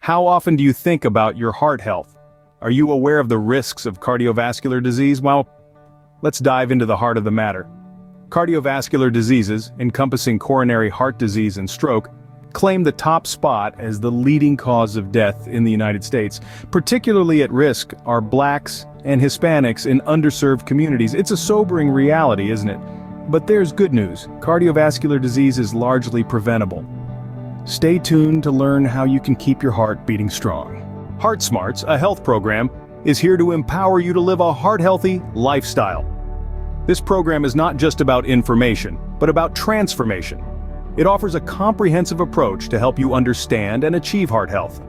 How often do you think about your heart health? Are you aware of the risks of cardiovascular disease? Well, let's dive into the heart of the matter. Cardiovascular diseases, encompassing coronary heart disease and stroke, claim the top spot as the leading cause of death in the United States. Particularly at risk are Blacks and Hispanics in underserved communities. It's a sobering reality, isn't it? But there's good news. Cardiovascular disease is largely preventable. Stay tuned to learn how you can keep your heart beating strong. Heart Smarts, a health program, is here to empower you to live a heart-healthy lifestyle. This program is not just about information, but about transformation. It offers a comprehensive approach to help you understand and achieve heart health.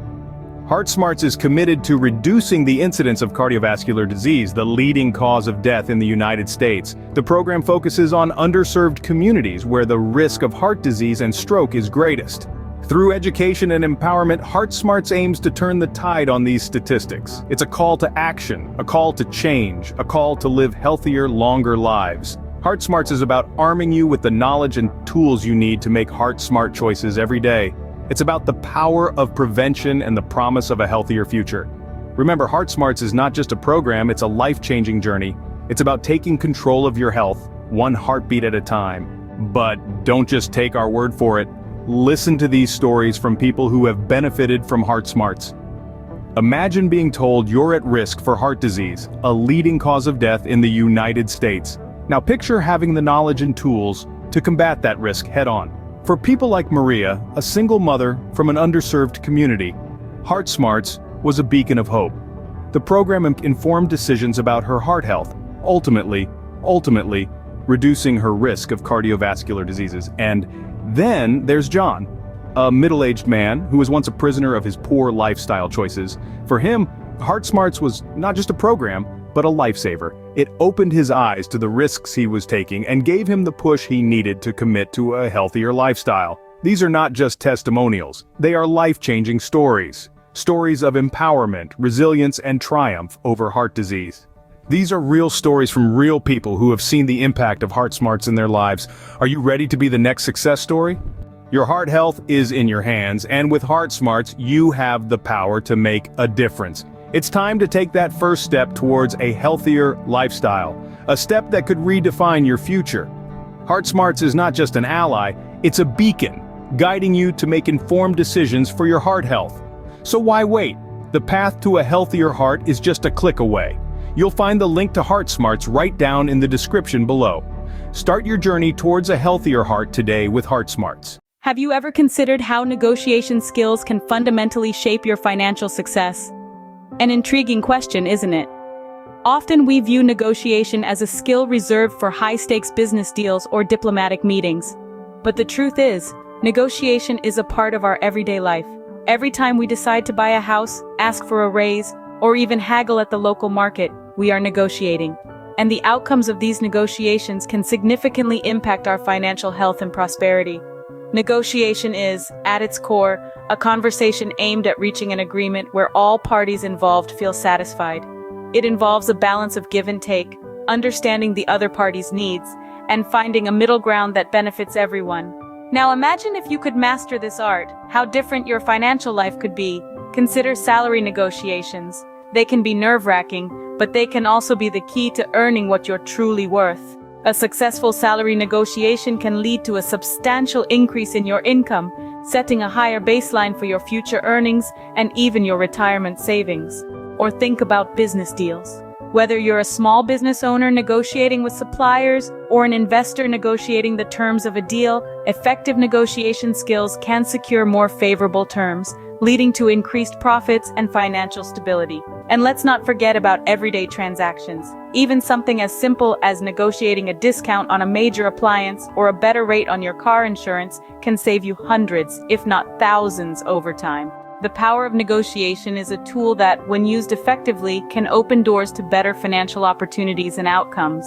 Heart Smarts is committed to reducing the incidence of cardiovascular disease, the leading cause of death in the United States. The program focuses on underserved communities where the risk of heart disease and stroke is greatest. Through education and empowerment, Heart Smarts aims to turn the tide on these statistics. It's a call to action, a call to change, a call to live healthier, longer lives. Heart Smarts is about arming you with the knowledge and tools you need to make heart-smart choices every day. It's about the power of prevention and the promise of a healthier future. Remember, Heart Smarts is not just a program, it's a life-changing journey. It's about taking control of your health, one heartbeat at a time. But don't just take our word for it. Listen to these stories from people who have benefited from Heart Smarts. Imagine being told you're at risk for heart disease, a leading cause of death in the United States. Now picture having the knowledge and tools to combat that risk head-on. For people like Maria, a single mother from an underserved community, Heart Smarts was a beacon of hope. The program informed decisions about her heart health, ultimately reducing her risk of cardiovascular diseases. And then there's John, a middle-aged man who was once a prisoner of his poor lifestyle choices. For him, Heart Smarts was not just a program, but a lifesaver. It opened his eyes to the risks he was taking and gave him the push he needed to commit to a healthier lifestyle. These are not just testimonials, they are life-changing stories. Stories of empowerment, resilience, and triumph over heart disease. These are real stories from real people who have seen the impact of Heart Smarts in their lives. Are you ready to be the next success story? Your heart health is in your hands, and with Heart Smarts, you have the power to make a difference. It's time to take that first step towards a healthier lifestyle, a step that could redefine your future. Heart Smarts is not just an ally, it's a beacon, guiding you to make informed decisions for your heart health. So why wait? The path to a healthier heart is just a click away. You'll find the link to Heart Smarts right down in the description below. Start your journey towards a healthier heart today with Heart Smarts. Have you ever considered how negotiation skills can fundamentally shape your financial success? An intriguing question, isn't it? Often we view negotiation as a skill reserved for high-stakes business deals or diplomatic meetings. But the truth is, negotiation is a part of our everyday life. Every time we decide to buy a house, ask for a raise, or even haggle at the local market, we are negotiating. And the outcomes of these negotiations can significantly impact our financial health and prosperity. Negotiation is, at its core, a conversation aimed at reaching an agreement where all parties involved feel satisfied. It involves a balance of give and take, understanding the other party's needs, and finding a middle ground that benefits everyone. Now imagine if you could master this art, how different your financial life could be. Consider salary negotiations. They can be nerve-wracking, but they can also be the key to earning what you're truly worth. A successful salary negotiation can lead to a substantial increase in your income, setting a higher baseline for your future earnings and even your retirement savings. Or think about business deals. Whether you're a small business owner negotiating with suppliers or an investor negotiating the terms of a deal, effective negotiation skills can secure more favorable terms, leading to increased profits and financial stability. And let's not forget about everyday transactions. Even something as simple as negotiating a discount on a major appliance or a better rate on your car insurance can save you hundreds, if not thousands, over time. The power of negotiation is a tool that, when used effectively, can open doors to better financial opportunities and outcomes.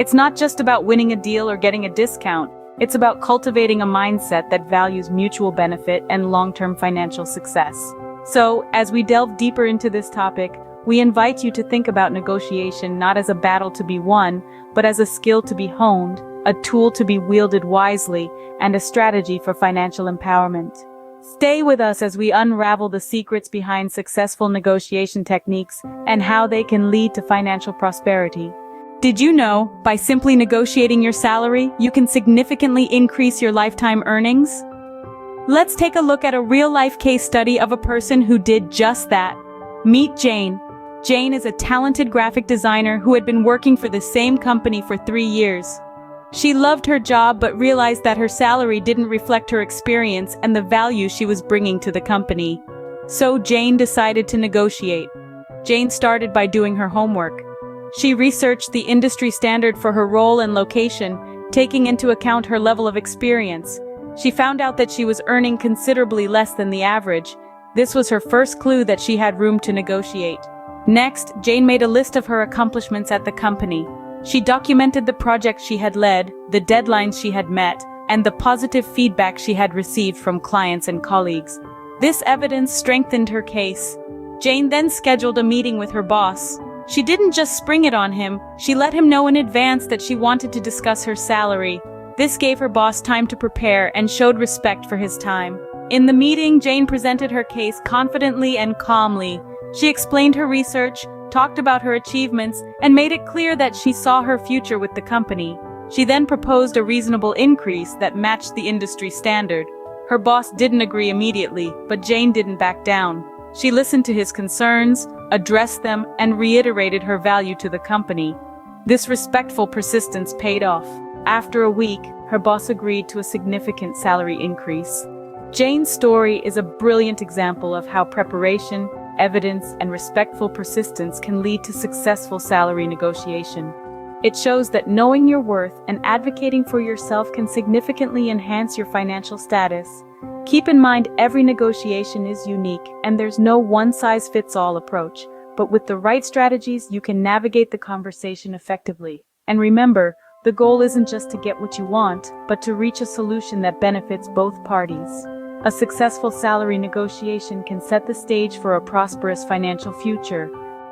It's not just about winning a deal or getting a discount. It's about cultivating a mindset that values mutual benefit and long-term financial success. So, as we delve deeper into this topic, we invite you to think about negotiation not as a battle to be won, but as a skill to be honed, a tool to be wielded wisely, and a strategy for financial empowerment. Stay with us as we unravel the secrets behind successful negotiation techniques and how they can lead to financial prosperity. Did you know, by simply negotiating your salary, you can significantly increase your lifetime earnings? Let's take a look at a real-life case study of a person who did just that. Meet Jane. Jane is a talented graphic designer who had been working for the same company for 3 years. She loved her job but realized that her salary didn't reflect her experience and the value she was bringing to the company. So Jane decided to negotiate. Jane started by doing her homework. She researched the industry standard for her role and location, taking into account her level of experience. She found out that she was earning considerably less than the average. This was her first clue that she had room to negotiate. Next, Jane made a list of her accomplishments at the company. She documented the projects she had led, the deadlines she had met, and the positive feedback she had received from clients and colleagues. This evidence strengthened her case. Jane then scheduled a meeting with her boss. She didn't just spring it on him, she let him know in advance that she wanted to discuss her salary. This gave her boss time to prepare and showed respect for his time. In the meeting, Jane presented her case confidently and calmly. She explained her research, talked about her achievements, and made it clear that she saw her future with the company. She then proposed a reasonable increase that matched the industry standard. Her boss didn't agree immediately, but Jane didn't back down. She listened to his concerns, addressed them, and reiterated her value to the company. This respectful persistence paid off. After a week, her boss agreed to a significant salary increase. Jane's story is a brilliant example of how preparation, evidence, and respectful persistence can lead to successful salary negotiation. It shows that knowing your worth and advocating for yourself can significantly enhance your financial status. Keep in mind, every negotiation is unique, and there's no one-size-fits-all approach, but with the right strategies, you can navigate the conversation effectively. And remember, the goal isn't just to get what you want, but to reach a solution that benefits both parties. A successful salary negotiation can set the stage for a prosperous financial future.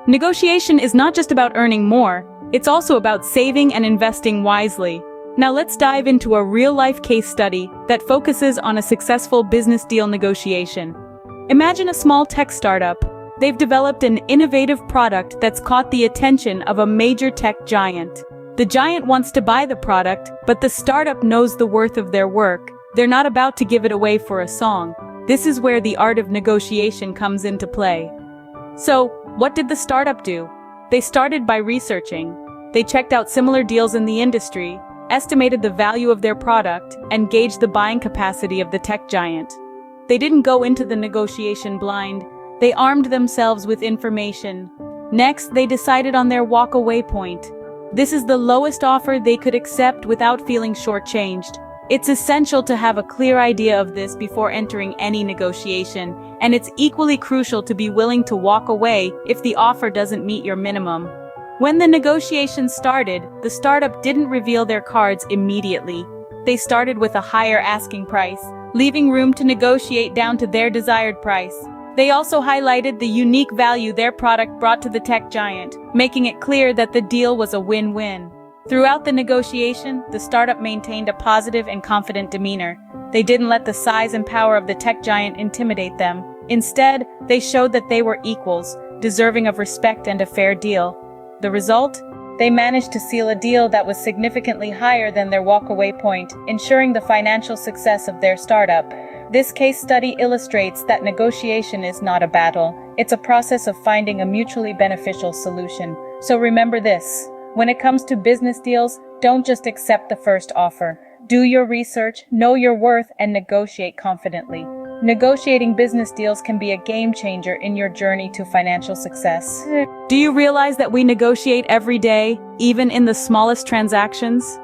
Negotiation is not just about earning more, it's also about saving and investing wisely. Now let's dive into a real-life case study that focuses on a successful business deal negotiation. Imagine a small tech startup. They've developed an innovative product that's caught the attention of a major tech giant. The giant wants to buy the product, but the startup knows the worth of their work. They're not about to give it away for a song. This is where the art of negotiation comes into play. So, what did the startup do? They started by researching. They checked out similar deals in the industry, estimated the value of their product, and gauged the buying capacity of the tech giant. They didn't go into the negotiation blind. They armed themselves with information. Next, they decided on their walk-away point. This is the lowest offer they could accept without feeling shortchanged. It's essential to have a clear idea of this before entering any negotiation, and it's equally crucial to be willing to walk away if the offer doesn't meet your minimum. When the negotiation started, the startup didn't reveal their cards immediately. They started with a higher asking price, leaving room to negotiate down to their desired price. They also highlighted the unique value their product brought to the tech giant, making it clear that the deal was a win-win. Throughout the negotiation, the startup maintained a positive and confident demeanor. They didn't let the size and power of the tech giant intimidate them. Instead, they showed that they were equals, deserving of respect and a fair deal. The result? They managed to seal a deal that was significantly higher than their walk-away point, ensuring the financial success of their startup. This case study illustrates that negotiation is not a battle. It's a process of finding a mutually beneficial solution. So remember this. When it comes to business deals, don't just accept the first offer. Do your research, know your worth, and negotiate confidently. Negotiating business deals can be a game changer in your journey to financial success. Do you realize that we negotiate every day, even in the smallest transactions?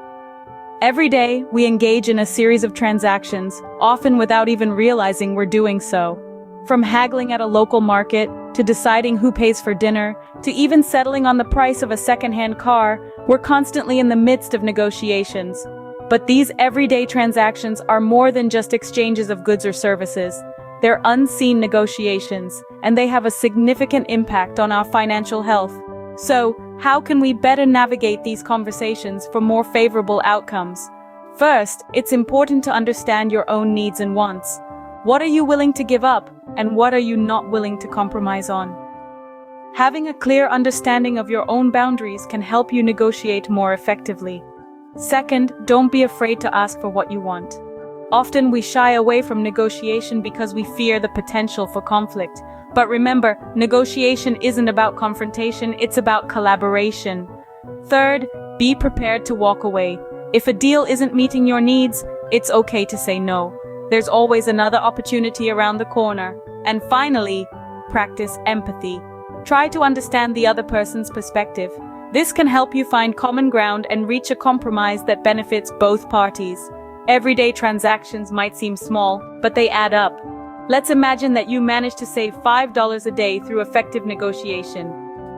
Every day, we engage in a series of transactions, often without even realizing we're doing so. From haggling at a local market, to deciding who pays for dinner, to even settling on the price of a second-hand car, we're constantly in the midst of negotiations. But these everyday transactions are more than just exchanges of goods or services. They're unseen negotiations, and they have a significant impact on our financial health. So, how can we better navigate these conversations for more favorable outcomes? First, it's important to understand your own needs and wants. What are you willing to give up, and what are you not willing to compromise on? Having a clear understanding of your own boundaries can help you negotiate more effectively. Second, don't be afraid to ask for what you want. Often we shy away from negotiation because we fear the potential for conflict. But remember, negotiation isn't about confrontation, it's about collaboration. Third, be prepared to walk away. If a deal isn't meeting your needs, it's okay to say no. There's always another opportunity around the corner. And finally, practice empathy. Try to understand the other person's perspective. This can help you find common ground and reach a compromise that benefits both parties. Everyday transactions might seem small, but they add up. Let's imagine that you manage to save $5 a day through effective negotiation.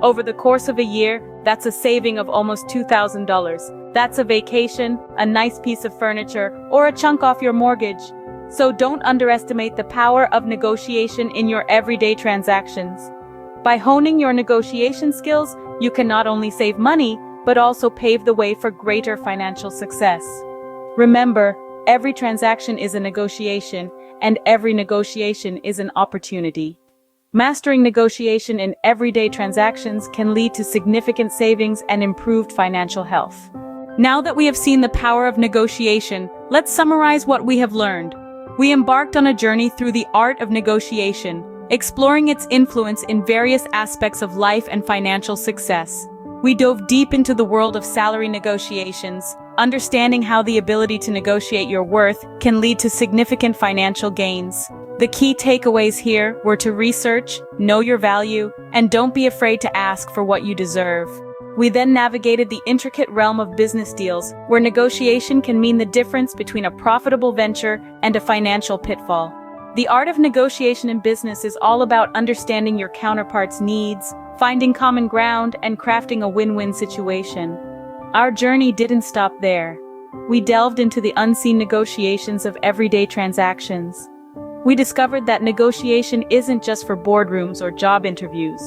Over the course of a year, that's a saving of almost $2,000. That's a vacation, a nice piece of furniture, or a chunk off your mortgage. So don't underestimate the power of negotiation in your everyday transactions. By honing your negotiation skills, you can not only save money, but also pave the way for greater financial success. Remember, every transaction is a negotiation, and every negotiation is an opportunity. Mastering negotiation in everyday transactions can lead to significant savings and improved financial health. Now that we have seen the power of negotiation, let's summarize what we have learned. We embarked on a journey through the art of negotiation, exploring its influence in various aspects of life and financial success. We dove deep into the world of salary negotiations, understanding how the ability to negotiate your worth can lead to significant financial gains. The key takeaways here were to research, know your value, and don't be afraid to ask for what you deserve. We then navigated the intricate realm of business deals, where negotiation can mean the difference between a profitable venture and a financial pitfall. The art of negotiation in business is all about understanding your counterpart's needs, finding common ground, and crafting a win-win situation. Our journey didn't stop there. We delved into the unseen negotiations of everyday transactions. We discovered that negotiation isn't just for boardrooms or job interviews.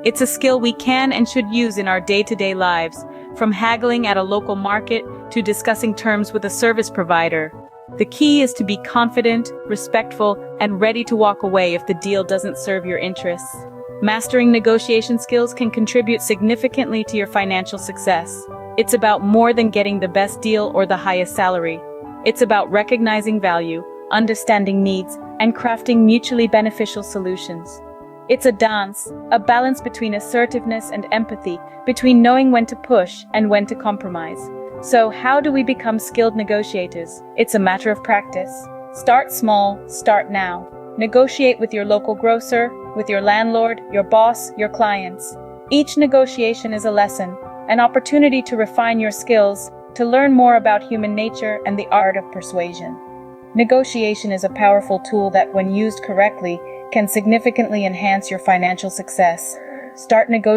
It's a skill we can and should use in our day-to-day lives, from haggling at a local market to discussing terms with a service provider. The key is to be confident, respectful, and ready to walk away if the deal doesn't serve your interests. Mastering negotiation skills can contribute significantly to your financial success. It's about more than getting the best deal or the highest salary. It's about recognizing value, understanding needs, and crafting mutually beneficial solutions. It's a dance, a balance between assertiveness and empathy, between knowing when to push and when to compromise. So, how do we become skilled negotiators? It's a matter of practice. Start small, start now. Negotiate with your local grocer, with your landlord, your boss, your clients. Each negotiation is a lesson, an opportunity to refine your skills, to learn more about human nature and the art of persuasion. Negotiation is a powerful tool that, when used correctly, can significantly enhance your financial success. Start negotiating